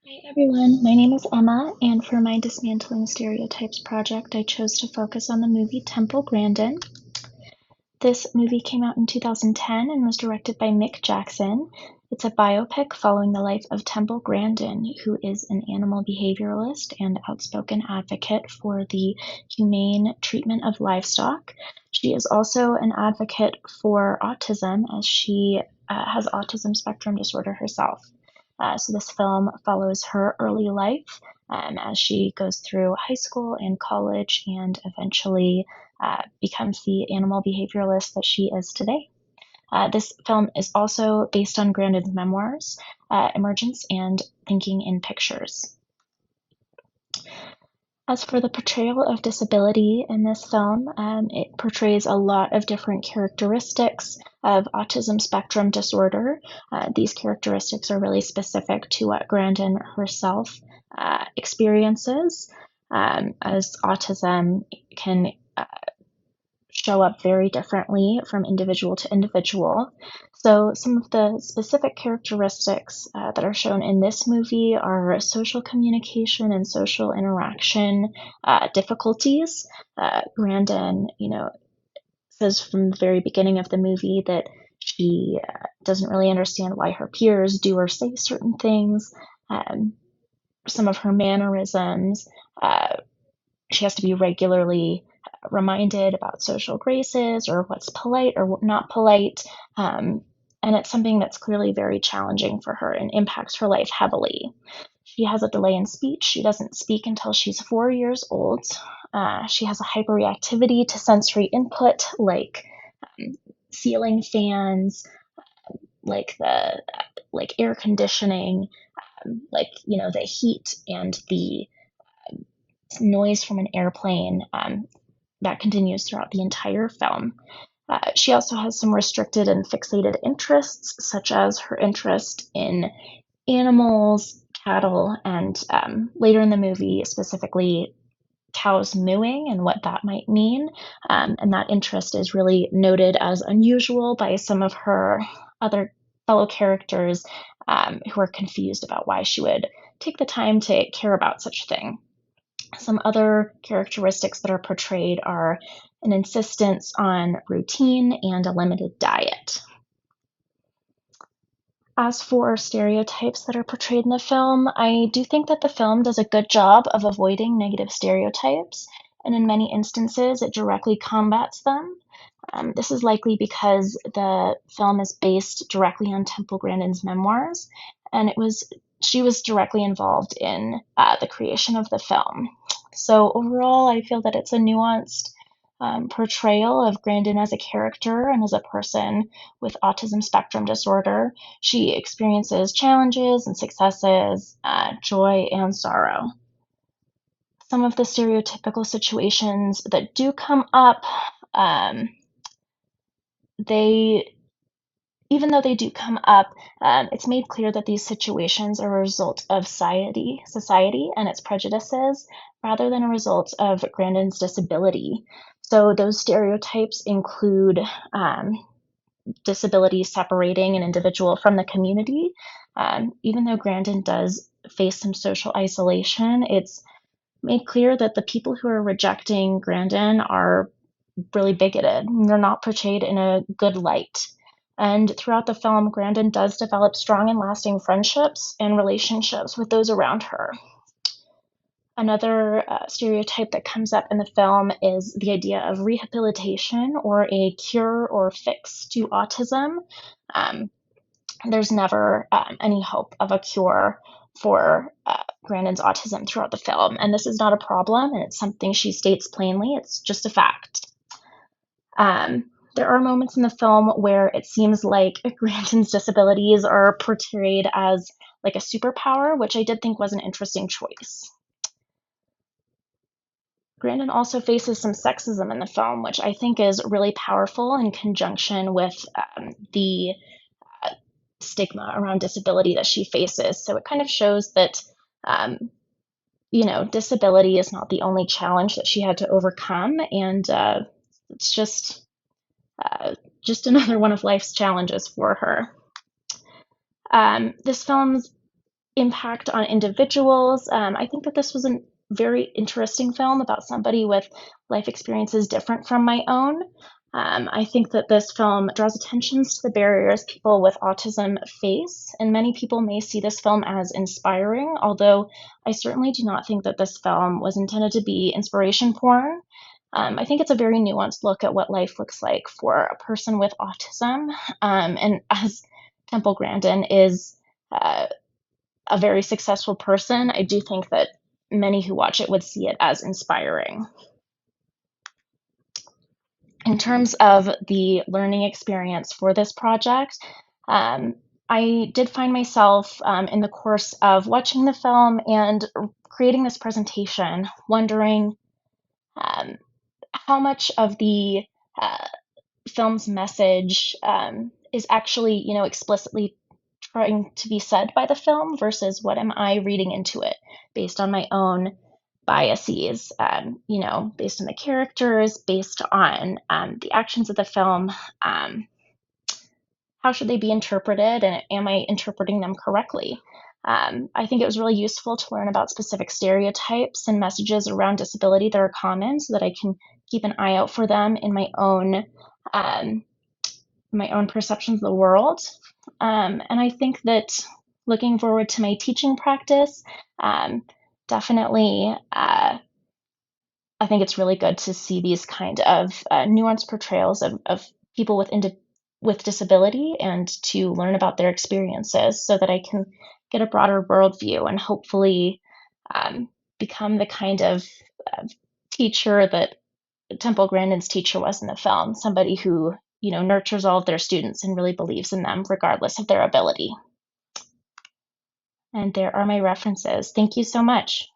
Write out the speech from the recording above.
Hi everyone, my name is Emma, and for my Dismantling Stereotypes project, I chose to focus on the movie Temple Grandin. This movie came out in 2010 and was directed by Mick Jackson. It's a biopic following the life of Temple Grandin, who is an animal behavioralist and outspoken advocate for the humane treatment of livestock. She is also an advocate for autism, as she has autism spectrum disorder herself. So this film follows her early life as she goes through high school and college and eventually becomes the animal behavioralist that she is today. This film is also based on Grandin's memoirs, Emergence and Thinking in Pictures. As for the portrayal of disability in this film, it portrays a lot of different characteristics of autism spectrum disorder. These characteristics are really specific to what Grandin herself experiences, as autism can show up very differently from individual to individual. So, some of the specific characteristics that are shown in this movie are social communication and social interaction difficulties. Grandin, says from the very beginning of the movie that she doesn't really understand why her peers do or say certain things. Um, some of her mannerisms, uh, she has to be regularly reminded about social graces or what's polite or not polite. Um, and it's something that's clearly very challenging for her and impacts her life heavily. She has a delay in speech. She doesn't speak until she's 4 years old. She has a hyperreactivity to sensory input like ceiling fans, like air conditioning, the heat and the noise from an airplane. That continues throughout the entire film. She also has some restricted and fixated interests, such as her interest in animals, cattle, and later in the movie, specifically cows mooing and what that might mean. And that interest is really noted as unusual by some of her other fellow characters who are confused about why she would take the time to care about such a thing. Some other characteristics that are portrayed are an insistence on routine and a limited diet. As for stereotypes that are portrayed in the film, I do think that the film does a good job of avoiding negative stereotypes, and in many instances, it directly combats them. This is likely because the film is based directly on Temple Grandin's memoirs, and she was directly involved in the creation of the film. So overall, I feel that it's a nuanced portrayal of Grandin as a character and as a person with autism spectrum disorder. She experiences challenges and successes, joy and sorrow. Some of the stereotypical situations that do come up, um, they even though they do come up, it's made clear that these situations are a result of society and its prejudices rather than a result of Grandin's disability. So those stereotypes include disability separating an individual from the community. Even though Grandin does face some social isolation, it's made clear that the people who are rejecting Grandin are really bigoted. They're not portrayed in a good light. And throughout the film, Grandin does develop strong and lasting friendships and relationships with those around her. Another stereotype that comes up in the film is the idea of rehabilitation or a cure or fix to autism. Um, there's never any hope of a cure for Grandin's autism throughout the film, and this is not a problem, and it's something she states plainly. It's just a fact. There are moments in the film where it seems like Grandin's disabilities are portrayed as like a superpower, which I did think was an interesting choice. Grandin also faces some sexism in the film, which I think is really powerful in conjunction with the stigma around disability that she faces. So it kind of shows that, disability is not the only challenge that she had to overcome, and it's just another one of life's challenges for her. This film's impact on individuals. I think that this was a very interesting film about somebody with life experiences different from my own. I think that this film draws attention to the barriers people with autism face, and many people may see this film as inspiring, although I certainly do not think that this film was intended to be inspiration porn. I think it's a very nuanced look at what life looks like for a person with autism. And as Temple Grandin is a very successful person, I do think that many who watch it would see it as inspiring. In terms of the learning experience for this project, um, I did find myself in the course of watching the film and creating this presentation wondering um, how much of the uh, film's message is actually, explicitly trying to be said by the film versus what am I reading into it based on my own biases, based on the characters, based on the actions of the film. How should they be interpreted, and am I interpreting them correctly? I think it was really useful to learn about specific stereotypes and messages around disability that are common so that I can keep an eye out for them in um, my own perceptions of the world. And I think that looking forward to my teaching practice, um, definitely, I think it's really good to see these kind of nuanced portrayals of people with disability and to learn about their experiences so that I can get a broader worldview and hopefully um, become the kind of teacher that Temple Grandin's teacher was in the film, somebody who, nurtures all of their students and really believes in them regardless of their ability. And there are my references. Thank you so much.